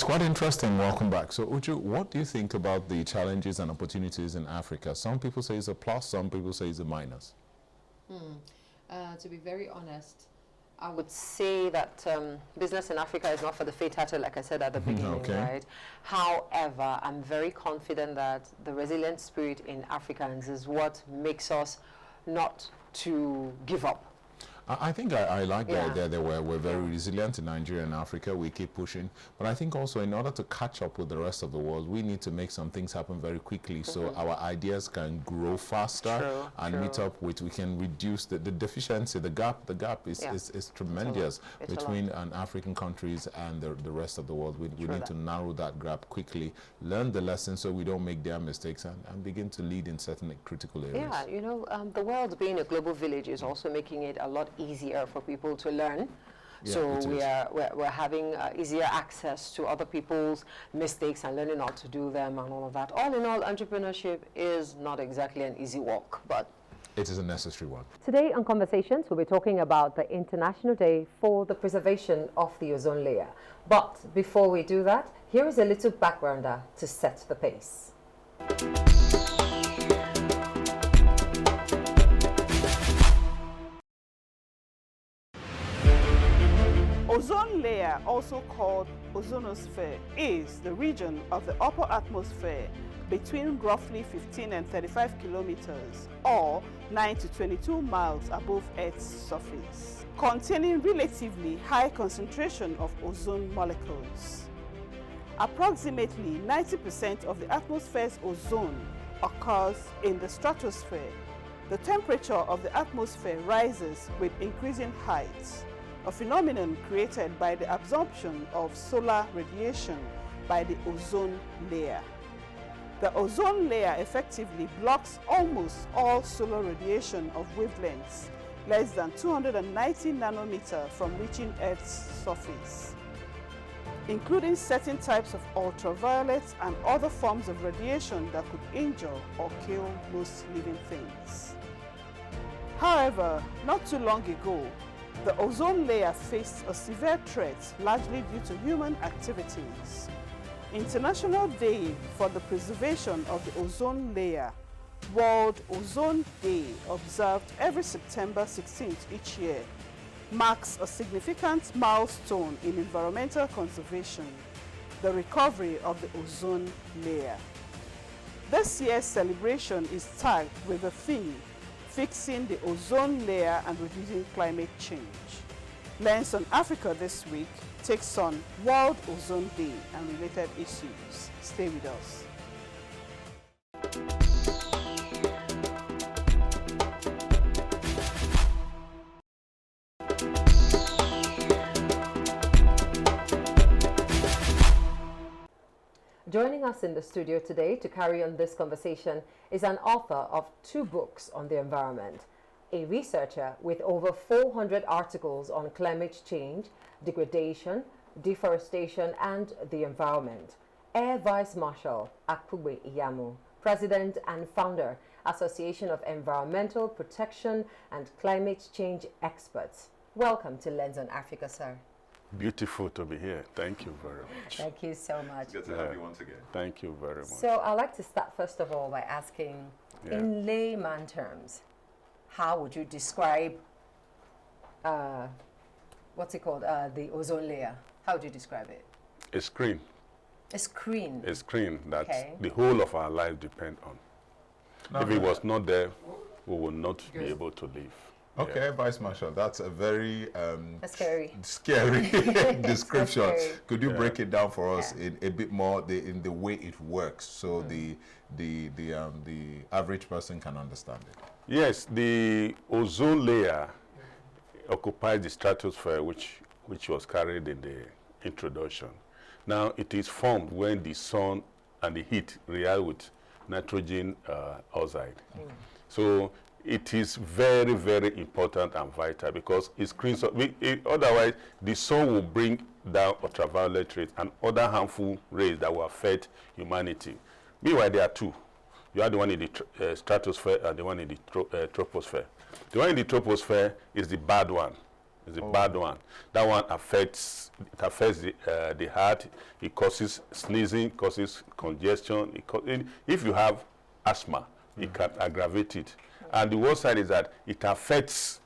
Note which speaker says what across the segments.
Speaker 1: quite interesting. Welcome back. So, Uju, what do you think about the challenges and opportunities in Africa? Some people say it's a plus, some people say it's a minus.
Speaker 2: To be very honest, I would say that business in Africa is not for the faint-hearted, like I said at the beginning, right? However, I'm very confident that the resilient spirit in Africans is what makes us not to give up.
Speaker 1: I think I like the idea that we're very resilient in Nigeria and Africa. We keep pushing. But I think also in order to catch up with the rest of the world, we need to make some things happen very quickly so our ideas can grow faster and meet up with, we can reduce the deficiency, the gap. The gap is tremendous between African countries and the rest of the world. We need to narrow that gap quickly, learn the lessons so we don't make their mistakes and begin to lead in certain critical areas.
Speaker 2: Yeah, you know, the world being a global village is also making it a lot easier for people to learn. Yeah, so we're having easier access to other people's mistakes and learning how to do them and all of that. All in all, entrepreneurship is not exactly an easy walk, but
Speaker 1: it is a necessary one.
Speaker 2: Today on Conversations, we'll be talking about the International Day for the Preservation of the Ozone Layer. But before we do that, here is a little backgrounder to set the pace.
Speaker 3: Ozone layer, also called ozonosphere, is the region of the upper atmosphere between roughly 15 and 35 kilometers or 9 to 22 miles above Earth's surface, containing relatively high concentration of ozone molecules. Approximately 90% of the atmosphere's ozone occurs in the stratosphere. The temperature of the atmosphere rises with increasing height, a phenomenon created by the absorption of solar radiation by the ozone layer. The ozone layer effectively blocks almost all solar radiation of wavelengths less than 290 nanometers from reaching Earth's surface, including certain types of ultraviolet and other forms of radiation that could injure or kill most living things. However, not too long ago, the ozone layer faced a severe threat largely due to human activities. International Day for the Preservation of the Ozone Layer, World Ozone Day, observed every September 16th each year, marks a significant milestone in environmental conservation, the recovery of the ozone layer. This year's celebration is tagged with the theme, Fixing the Ozone Layer and Reducing Climate Change. Lens on Africa this week takes on World Ozone Day and related issues. Stay with us.
Speaker 2: Joining us in the studio today to carry on this conversation is an author of 2 books on the environment, a researcher with over 400 articles on climate change, degradation, deforestation, and the environment, Air Vice Marshal Akpugbe Iyamu, President and Founder, Association of Environmental Protection and Climate Change Experts. Welcome to Lens on Africa, sir.
Speaker 4: Beautiful to be here. Thank you very much.
Speaker 2: Thank you so much.
Speaker 1: Good to have you once again.
Speaker 4: Thank you very much.
Speaker 2: So I'd like to start first of all by asking, in layman terms, how would you describe, what's it called, the ozone layer? How would you describe it?
Speaker 4: A screen.
Speaker 2: A screen?
Speaker 4: A screen that the whole of our life depend on. No, if it was not there, we would not be able to live.
Speaker 1: Okay, Vice Marshal, that's a very scary description.
Speaker 2: Scary.
Speaker 1: Could you break it down for us in a bit more in the way it works, so the average person can understand it?
Speaker 4: Yes, the ozone layer occupies the stratosphere, which was carried in the introduction. Now it is formed when the sun and the heat react with nitrogen oxide. So it is very, very important and vital because it screens up. Otherwise, the sun will bring down ultraviolet rays and other harmful rays that will affect humanity. Meanwhile, there are 2. You have the one in the stratosphere and the one in the troposphere. The one in the troposphere is the bad one. It's a bad one. That one affects the heart. It causes sneezing, causes congestion. If you have asthma, it can aggravate it. And the worst side is that it affects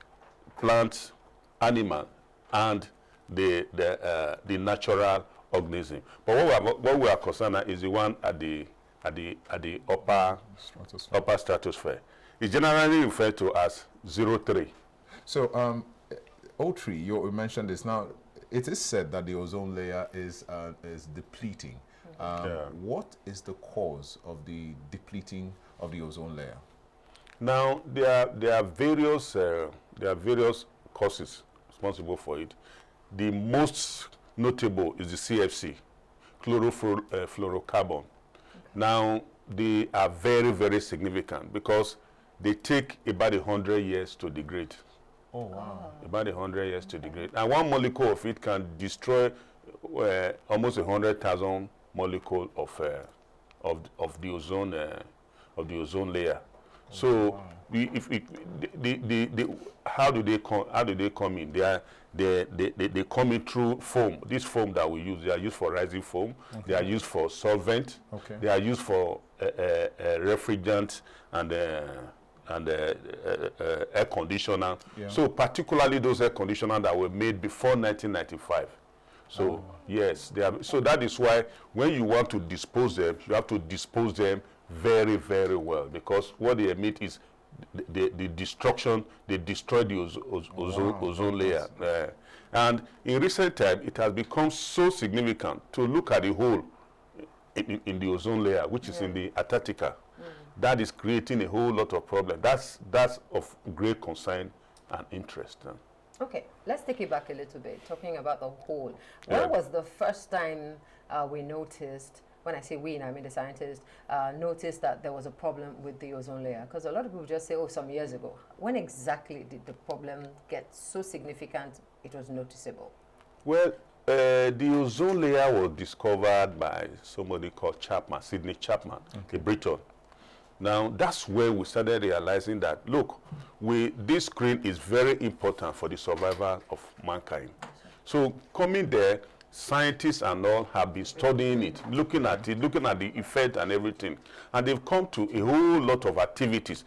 Speaker 4: plants, animal, and the natural organism. But what we are concerned at is the one at the upper stratosphere. It's generally referred to as 03.
Speaker 1: So, O3, you mentioned this. Now, it is said that the ozone layer is depleting. What is the cause of the depleting of the ozone layer?
Speaker 4: Now, there are various causes responsible for it. The most notable is the CFC, chlorofluorocarbon. Now, they are very, very significant because they take about 100 years to degrade.
Speaker 1: Oh, wow.
Speaker 4: About 100 years to degrade. And one molecule of it can destroy almost 100,000 molecules of the ozone layer. So, wow. How do they come in? They come in through foam. This foam that we use, they are used for rising foam. Okay. They are used for solvent. Okay. They are used for refrigerant and air conditioner. Yeah. So particularly those air conditioners that were made before 1995. So yes, they are. So that is why when you want to dispose them, you have to dispose them very, very well, because what they emit is the destruction. They destroy the ozone layer. And in recent time, it has become so significant to look at the hole in the ozone layer, which is in the Antarctica. That is creating a whole lot of problems. That's of great concern and interest.
Speaker 2: Okay, let's take it back a little bit, talking about the hole. When was the first time we noticed, when I say we, I mean the scientists, noticed that there was a problem with the ozone layer? Because a lot of people just say, oh, some years ago. When exactly did the problem get so significant it was noticeable?
Speaker 4: Well, the ozone layer was discovered by somebody called Chapman, Sidney Chapman, a Briton. Now, that's where we started realizing that, look, this screen is very important for the survival of mankind. So coming there, scientists and all have been studying it, looking at the effect and everything. And they've come to a whole lot of activities,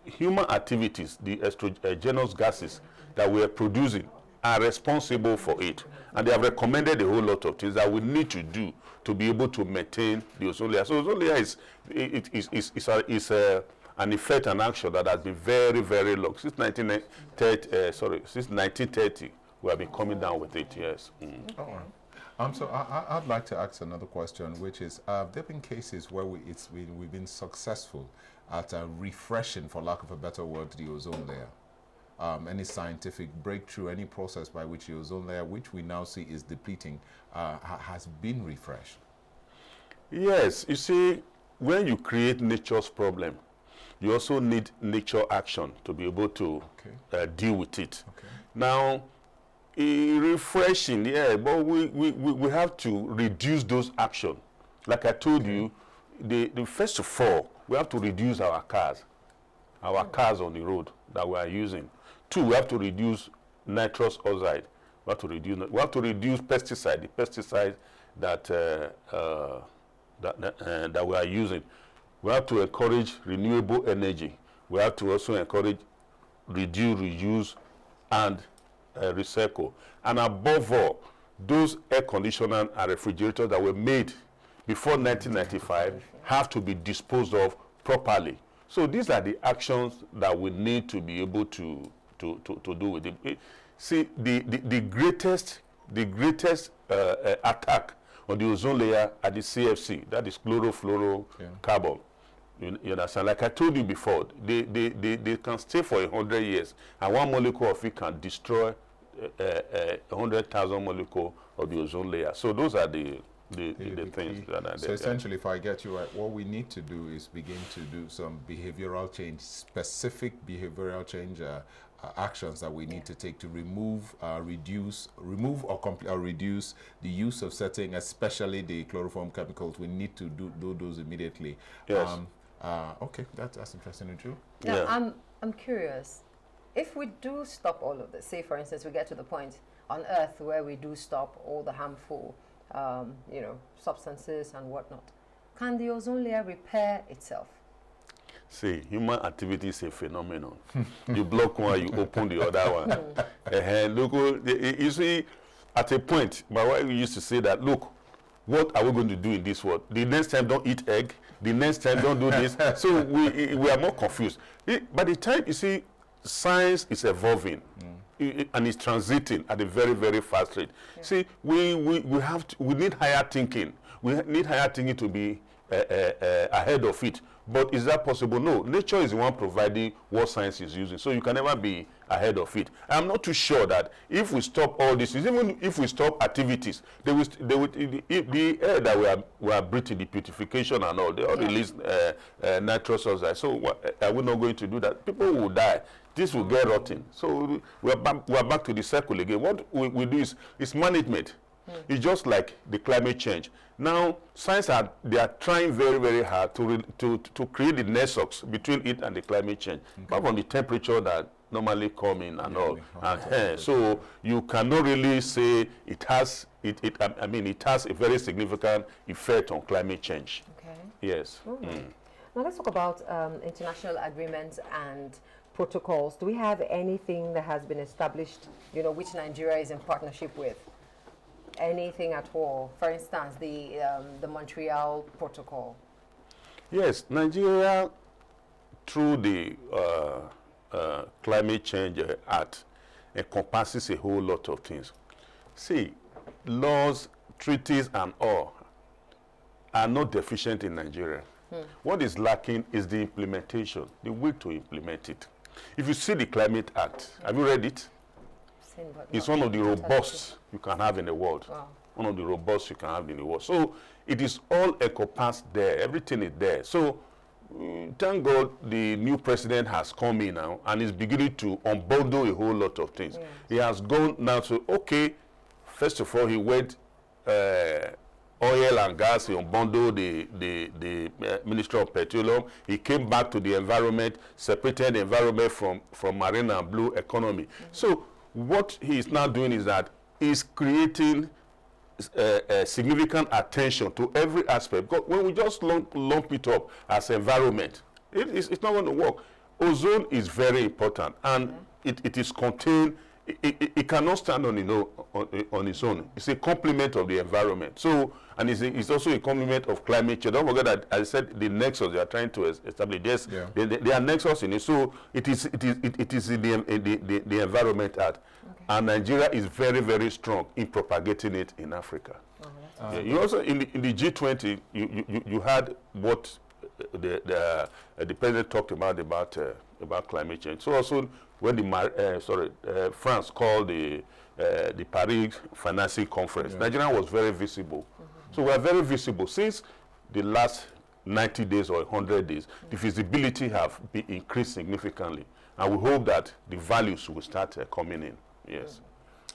Speaker 4: human activities, the exogenous gases that we are producing are responsible for it. And they have recommended a whole lot of things that we need to do to be able to maintain the ozone layer. So ozone layer is an effect and action that has been very, very long. Since 1930, we have been coming down with it, yes.
Speaker 1: Okay. So I'd like to ask another question, which is, there have been cases where we've been successful at refreshing, for lack of a better word, the ozone layer. Any scientific breakthrough, any process by which the ozone layer, which we now see is depleting, has been refreshed?
Speaker 4: Yes, you see, when you create nature's problem, you also need nature action to be able to deal with it. Okay. Now, refreshing, but we have to reduce those actions. Like I told you, the first of all, we have to reduce our cars on the road that we are using. 2, we have to reduce nitrous oxide. We have to reduce pesticide, the pesticide that we are using. We have to encourage renewable energy. We have to also encourage reduce, reuse, and recycle. And above all, those air conditioners and refrigerators that were made before 1995 have to be disposed of properly. So these are the actions that we need to be able to do with it. See, the greatest attack on the ozone layer are the CFC, that is chlorofluorocarbon. You understand? Like I told you before, they can stay for 100 years, and one molecule of it can destroy 100,000 molecules of the ozone layer. So those are the things that are there.
Speaker 1: So essentially, if I get you right, what we need to do is begin to do some behavioral change, specific behavioral change actions that we need to take to remove or reduce the use of certain, especially the chloroform chemicals. We need to do those immediately.
Speaker 4: Yes.
Speaker 1: Okay, that's interesting, Uju.
Speaker 2: Now, I'm curious. if we do stop all of this, say for instance we get to the point on Earth where we do stop all the harmful, substances and whatnot, can the ozone layer repair itself?
Speaker 4: See, human activity is a phenomenon. You block one, you open the other one. Look, you see, at a point, my wife used to say that, look, what are we going to do in this world? The next time, don't eat egg. The next time, don't do this. So we are more confused. By the time, you see, science is evolving. And it's transiting at a very, very fast rate. Yeah. See, we need higher thinking. We need higher thinking to be ahead of it. But is that possible? No. Nature is the one providing what science is using. So you can never be ahead of it. I'm not too sure that if we stop all this, even if we stop activities, the air that we are breathing, the purification and all, they all release nitrous oxide. So are we not going to do that? People will die. This will get rotten. So we are back to the circle again. What we do is management. It's just like the climate change. Now, science they are trying very, very hard to create the nexus between it and the climate change. Apart from the temperature that normally come in and all. So you cannot really say it has it has a very significant effect on climate change. Okay. Yes.
Speaker 2: Now let's talk about international agreements and protocols. Do we have anything that has been established, which Nigeria is in partnership with? Anything at all? For instance, the Montreal Protocol.
Speaker 4: Yes, Nigeria, through the Climate Change Act, encompasses a whole lot of things. See, laws, treaties, and all are not deficient in Nigeria. What is lacking is the implementation, the way to implement it. If you see the Climate Act, have you read it? It's one of the robust you can have in the world. Wow. One of the robust you can have in the world. So it is all encompassed there. Everything is there. So thank God the new president has come in now and is beginning to unbundle a whole lot of things. Yes. He has gone now to, okay, first of all, he went oil and gas, he unbundled the Ministry of Petroleum. He came back to the environment, separated the environment from marine and blue economy. So what he is now doing is that he's creating significant attention to every aspect. Because when we just lump it up as environment, it's not going to work. Ozone is very important, and it is contained. It cannot stand on its own. It's a complement of the environment. So, and it's also a complement of climate change. Don't forget that, as I said, the nexus they are trying to establish. Yes, there are nexus in it. So it is in the Environment Act, and Nigeria is very, very strong in propagating it in Africa. You also in the G20, you had what the president talked about climate change. So also when France called the Paris Financing Conference, Nigeria was very visible. So we are very visible since the last 90 days or 100 days. The visibility have been increased significantly, and we hope that the values will start coming in. Yes.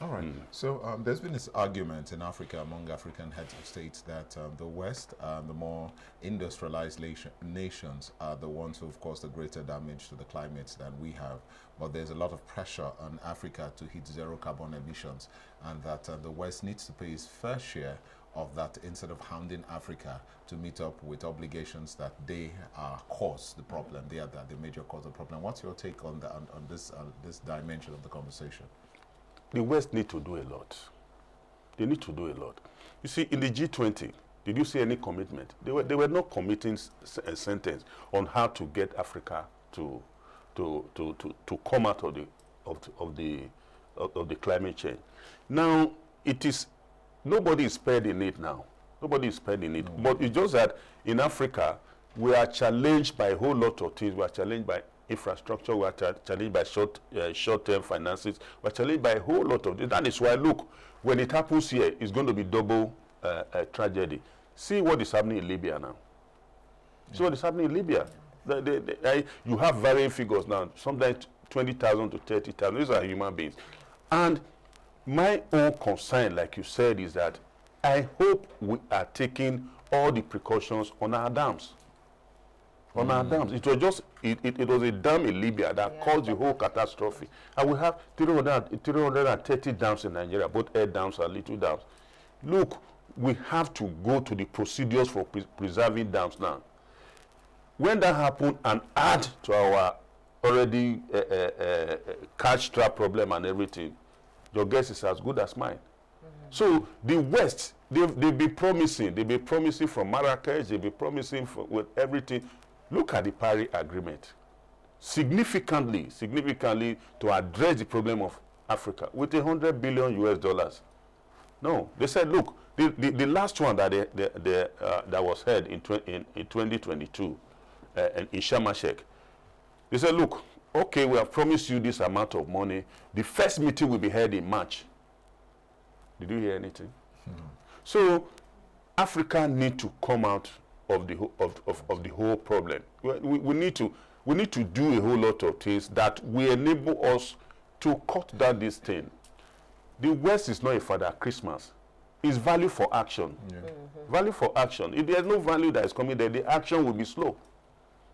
Speaker 1: All right. So there's been this argument in Africa among African heads of states that the West, the more industrialized nations, are the ones who have caused the greater damage to the climate than we have. But there's a lot of pressure on Africa to hit zero carbon emissions, and that the West needs to pay its fair share of that instead of hounding Africa to meet up with obligations that they cause the problem. They are the major cause of the problem. What's your take on this dimension of the conversation?
Speaker 4: The West need to do a lot. They need to do a lot. You see, in the G20, did you see any commitment? They were not committing a sentence on how to get Africa to come out of the climate change. Now it is nobody is spared in it now. Nobody is spared in it. No. But it's just that in Africa we are challenged by a whole lot of things. We are challenged by infrastructure, we are challenged by short-term finances, we are challenged by a whole lot of this. That is why, look, when it happens here, it's going to be double tragedy. See what is happening in Libya now. See what is happening in Libya. You have varying figures now, sometimes 20,000 to 30,000. These are human beings. And my own concern, like you said, is that I hope we are taking all the precautions on our dams. on our dams. It was just, it was a dam in Libya that caused the whole catastrophe. And we have 330 dams in Nigeria, both air dams and little dams. Look, we have to go to the procedures for preserving dams now. When that happened and add to our already catch trap problem and everything, your guess is as good as mine. So the West, they'll be promising from Marrakesh, they'll be promising with everything. Look at the Paris Agreement. Significantly to address the problem of Africa with $100 billion US. No, they said, look, the last one that that was held in 2022 in Sharm el-Sheikh, they said, look, okay, we have promised you this amount of money. The first meeting will be held in March. Did you hear anything? So Africa need to come out of the whole problem. We need to do a whole lot of things that will enable us to cut down this thing. The West is not a Father Christmas. It's value for action. Value for action. If there's no value that is coming there, the action will be slow.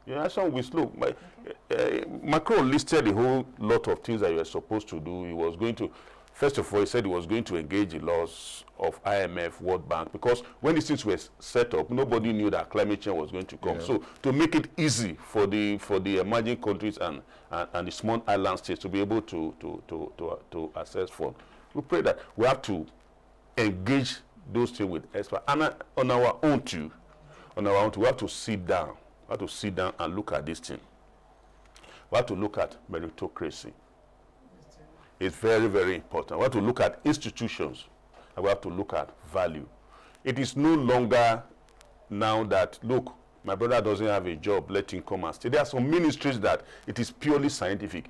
Speaker 4: The action will be slow. Macron listed a whole lot of things that you were supposed to do. He was going to, first of all, he said he was going to engage the laws of IMF, World Bank, because when these things were set up, nobody knew that climate change was going to come. So to make it easy for the emerging countries and the small island states to be able to access funds, we pray that we have to engage those things with experts. And on our own too, we have to sit down. We have to sit down and look at this thing. We have to look at meritocracy. It's very, very important. We have to look at institutions, and we have to look at value. It is no longer now that, look, my brother doesn't have a job, let him come and stay. There are some ministries that it is purely scientific.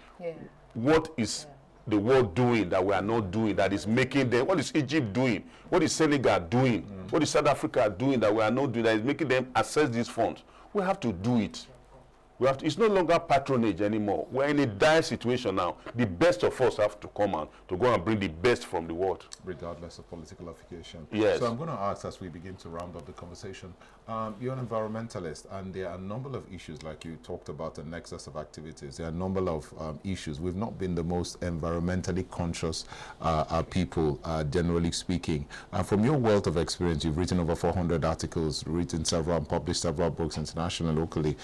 Speaker 4: What is the world doing that we are not doing, that is making them, what is Egypt doing? What is Senegal doing? What is South Africa doing that we are not doing, that is making them access these funds? We have to do it. It's no longer patronage anymore. We're in a dire situation now. The best of us have to come out to go and bring the best from the world.
Speaker 1: Regardless of political affiliation.
Speaker 4: Yes.
Speaker 1: So I'm going to ask, as we begin to round up the conversation, you're an environmentalist, and there are a number of issues, like you talked about, the nexus of activities. There are a number of issues. We've not been the most environmentally conscious people, generally speaking. From your wealth of experience, you've written over 400 articles, written several, and published several books, internationally, locally.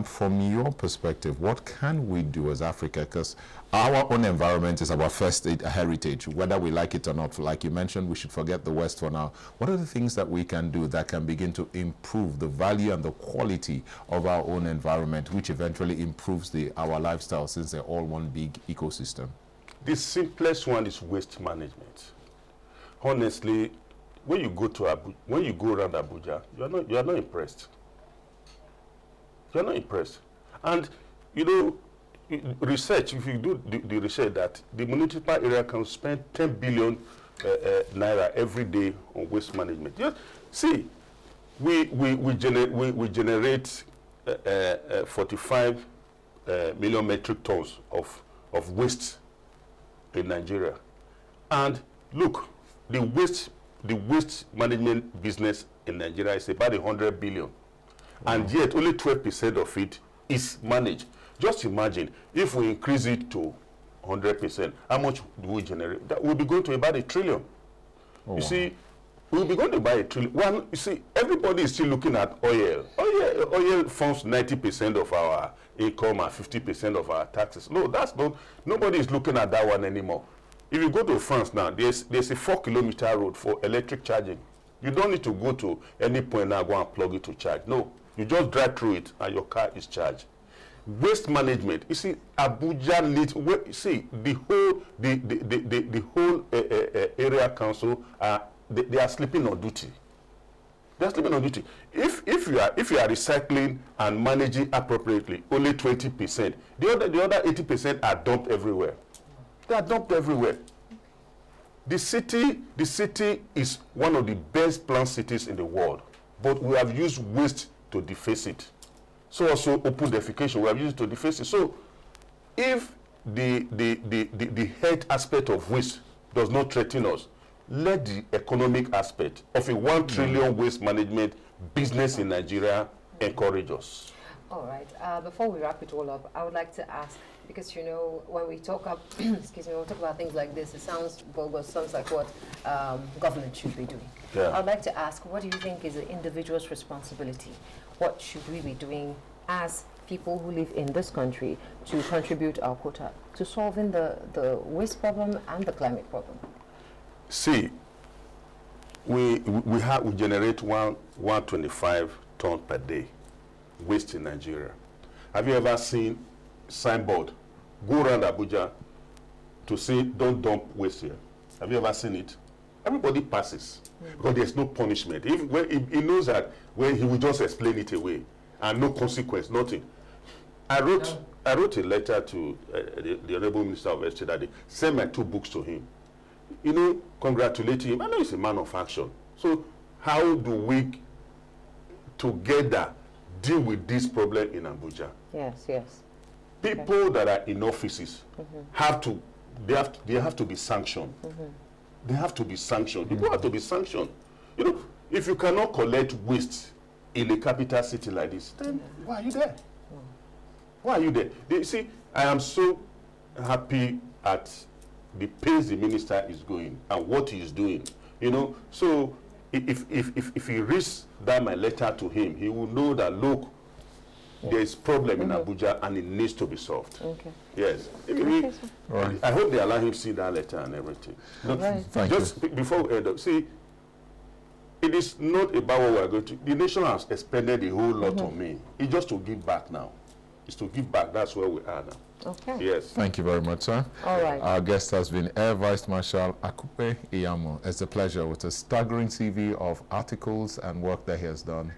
Speaker 1: From your perspective, what can we do as Africa? Because our own environment is our first heritage, whether we like it or not. Like you mentioned, we should forget the West for now. What are the things that we can do that can begin to improve the value and the quality of our own environment, which eventually improves our lifestyle, since they're all one big ecosystem?
Speaker 4: The simplest one is waste management. Honestly, when you go around Abuja, you are not impressed. You're not impressed. And, you know, research, if you do the research, that the municipal area can spend 10 billion naira every day on waste management. Just see, we generate 45 million metric tons of waste in Nigeria. And look, the waste management business in Nigeria is about 100 billion. And yet only 12% of it is managed. Just imagine if we increase it to 100%, how much do we generate? That will be going to about $1 trillion. You see, we'll be going to buy $1 trillion. You see, everybody is still looking at oil. Oil forms 90% of our income and 50% of our taxes. No, that's not. Nobody is looking at that one anymore. If you go to France now, there's a 4-kilometer road for electric charging. You don't need to go to any point now, go and plug it to charge. No. You just drive through it and your car is charged. Waste management. You see, Abuja needs. See, the whole area council they are sleeping on duty. They are sleeping on duty. If you are recycling and managing appropriately, only 20%. The other 80% are dumped everywhere. They are dumped everywhere. The city is one of the best planned cities in the world, but we have used waste to deface it. So also open defecation, we have used it to deface it. So if the health aspect of waste does not threaten us, let the economic aspect of a 1 trillion waste management business in Nigeria encourage us.
Speaker 2: All right. Before we wrap it all up, I would like to ask, because you know, when we talk up, excuse me, when we talk about things like this, it sounds bogus, sounds like what government should be doing.
Speaker 4: Yeah.
Speaker 2: I would like to ask, what do you think is the individual's responsibility? What should we be doing as people who live in this country to contribute our quota to solving the waste problem and the climate problem?
Speaker 4: See, we generate 125 tons per day waste in Nigeria. Have you ever seen signboard go around Abuja to say don't dump waste here? Have you ever seen it? Everybody passes because there's no punishment. He knows that when he will just explain it away and no consequence, nothing. I wrote a letter to the Honorable Minister of State that day, sent my 2 books to him. You know, congratulate him. I know he's a man of action. So how do we together deal with this problem in Abuja?
Speaker 2: Yes, yes.
Speaker 4: People that are in offices have to be sanctioned. They have to be sanctioned. People have to be sanctioned. You know, if you cannot collect waste in a capital city like this, then why are you there? Why are you there? You see, I am so happy at the pace the minister is going and what he is doing. You know, so if he reads that my letter to him, he will know that, look, there is problem in Abuja and it needs to be solved. Okay. Yes.
Speaker 1: Right.
Speaker 4: I hope they allow him to see that letter and everything.
Speaker 1: Right. Thank
Speaker 4: you. Before we end up, see, it is not about what we are going to. The nation has expended a whole lot on me. It's just to give back now. It's to give back. That's where we are now.
Speaker 2: Okay.
Speaker 4: Yes.
Speaker 1: Thank you very much, sir.
Speaker 2: All right.
Speaker 1: Our guest has been Air Vice Marshal Akupe Iyamo. It's a pleasure with a staggering CV of articles and work that he has done.